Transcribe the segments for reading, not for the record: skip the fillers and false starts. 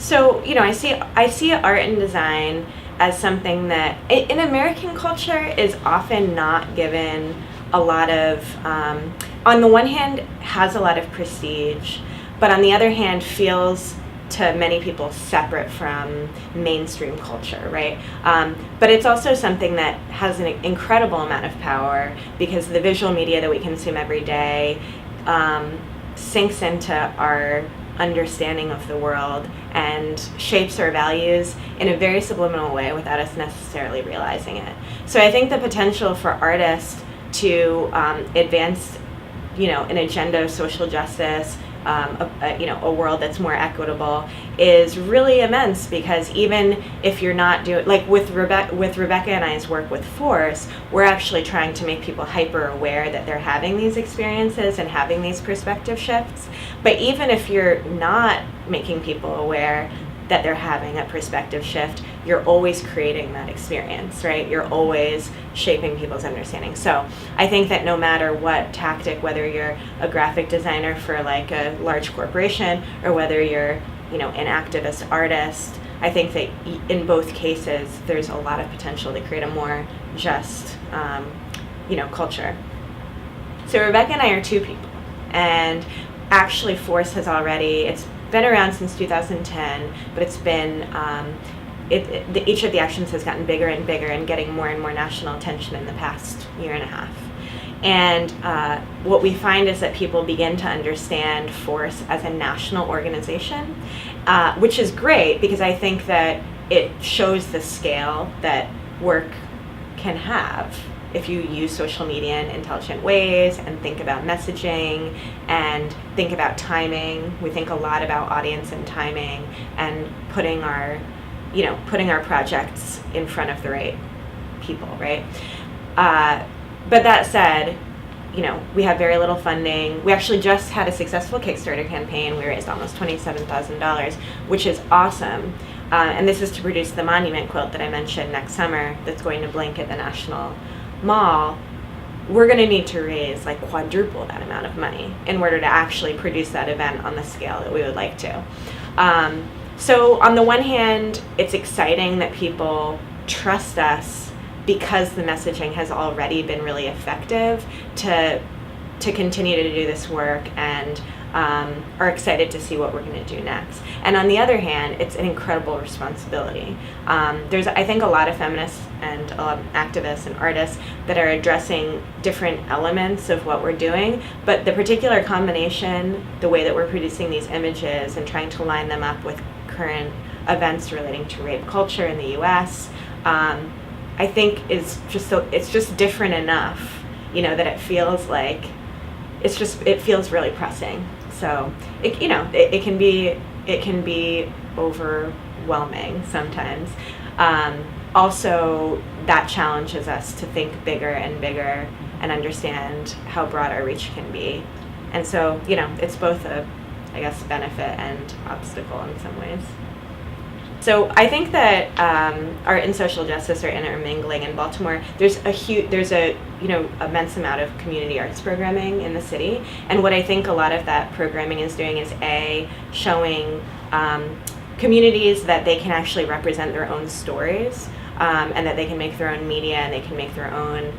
So, I see art and design as something that in American culture is often not given a lot of, on the one hand, has a lot of prestige, but on the other hand, feels to many people separate from mainstream culture, right? But it's also something that has an incredible amount of power because the visual media that we consume every day sinks into our understanding of the world and shapes our values in a very subliminal way without us necessarily realizing it. So I think the potential for artists to advance, an agenda of social justice, a world that's more equitable is really immense, because even if you're not doing, like with Rebecca and I's work with Force, we're actually trying to make people hyper aware that they're having these experiences and having these perspective shifts. But even if you're not making people aware that they're having a perspective shift, you're always creating that experience, right? You're always shaping people's understanding. So I think that no matter what tactic, whether you're a graphic designer for like a large corporation or whether you're, an activist artist, I think that in both cases, there's a lot of potential to create a more just, culture. So Rebecca and I are two people, and actually Force has it's been around since 2010, but it's been, each of the actions has gotten bigger and bigger and getting more and more national attention in the past year and a half. And what we find is that people begin to understand Force as a national organization, which is great because I think that it shows the scale that work can have if you use social media in intelligent ways and think about messaging and think about timing. We think a lot about audience and timing and putting our projects in front of the right people, right? But that said, we have very little funding. We actually just had a successful Kickstarter campaign. We raised almost $27,000, which is awesome. And this is to produce the monument quilt that I mentioned next summer that's going to blink at the National Mall. We're going to need to raise like quadruple that amount of money in order to actually produce that event on the scale that we would like to. So on the one hand, it's exciting that people trust us because the messaging has already been really effective to continue to do this work and are excited to see what we're going to do next. And on the other hand, it's an incredible responsibility. There's, I think, a lot of feminists and activists and artists that are addressing different elements of what we're doing, but the particular combination, the way that we're producing these images and trying to line them up with current events relating to rape culture in the U.S., I think it's just different enough, that it feels like it feels really pressing. So it can be overwhelming sometimes. Also, that challenges us to think bigger and bigger and understand how broad our reach can be. And so, it's both a, benefit and obstacle in some ways. So I think that art and social justice are intermingling in Baltimore. There's a immense amount of community arts programming in the city, and what I think a lot of that programming is doing is showing communities that they can actually represent their own stories, and that they can make their own media and they can make their own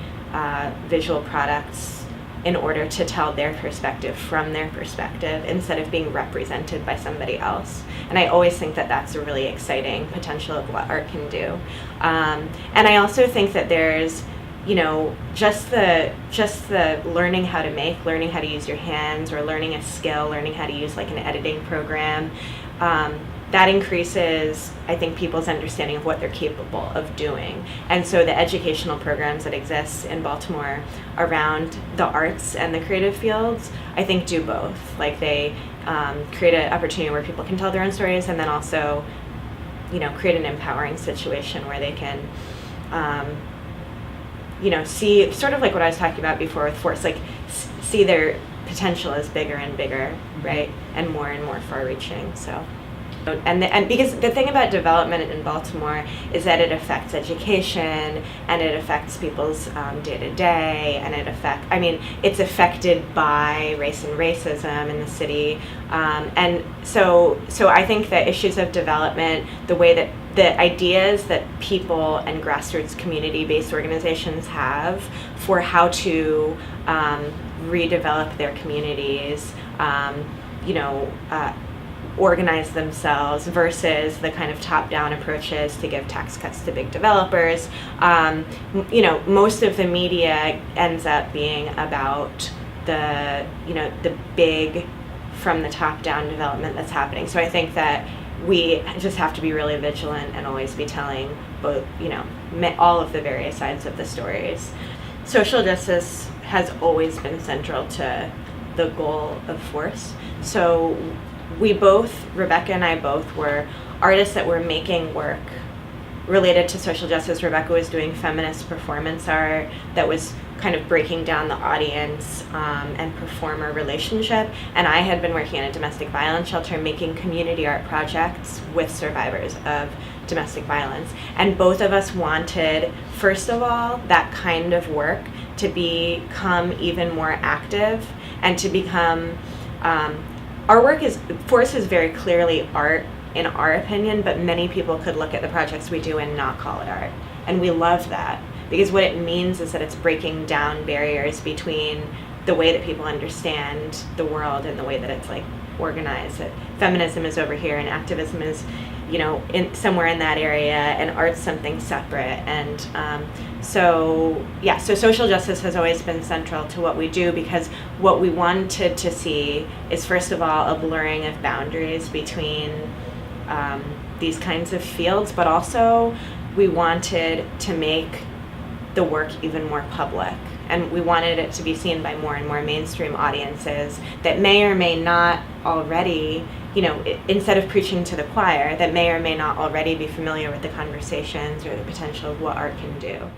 visual products in order to tell their perspective from their perspective instead of being represented by somebody else. And I always think that that's a really exciting potential of what art can do. And I also think that there's, just the learning how to make, learning how to use your hands, or learning a skill, learning how to use like an editing program, that increases, I think, people's understanding of what they're capable of doing. And so the educational programs that exist in Baltimore around the arts and the creative fields, I think, do both. Like they create an opportunity where people can tell their own stories, and then also, create an empowering situation where they can, see, sort of like what I was talking about before with Force, like see their potential as bigger and bigger, right? And more far-reaching, so. And because the thing about development in Baltimore is that it affects education, and it affects people's day to day, and it's affected by race and racism in the city, and so I think that issues of development, the way that the ideas that people and grassroots community-based organizations have for how to redevelop their communities, organize themselves versus the kind of top-down approaches to give tax cuts to big developers. Most of the media ends up being about the big from the top-down development that's happening. So I think that we just have to be really vigilant and always be telling both, all of the various sides of the stories. Social justice has always been central to the goal of Force. So Rebecca and I both were artists that were making work related to social justice. Rebecca was doing feminist performance art that was kind of breaking down the audience and performer relationship, and I had been working in a domestic violence shelter making community art projects with survivors of domestic violence. And both of us wanted, first of all, that kind of work to become even more active and to become Force is very clearly art in our opinion, but many people could look at the projects we do and not call it art. And we love that, because what it means is that it's breaking down barriers between the way that people understand the world and the way that it's organized. That feminism is over here and activism is, somewhere in that area, and art's something separate. And so social justice has always been central to what we do, because what we wanted to see is, first of all, a blurring of boundaries between these kinds of fields, but also we wanted to make the work even more public, and we wanted it to be seen by more and more mainstream audiences that may or may not already, instead of preaching to the choir, that may or may not already be familiar with the conversations or the potential of what art can do.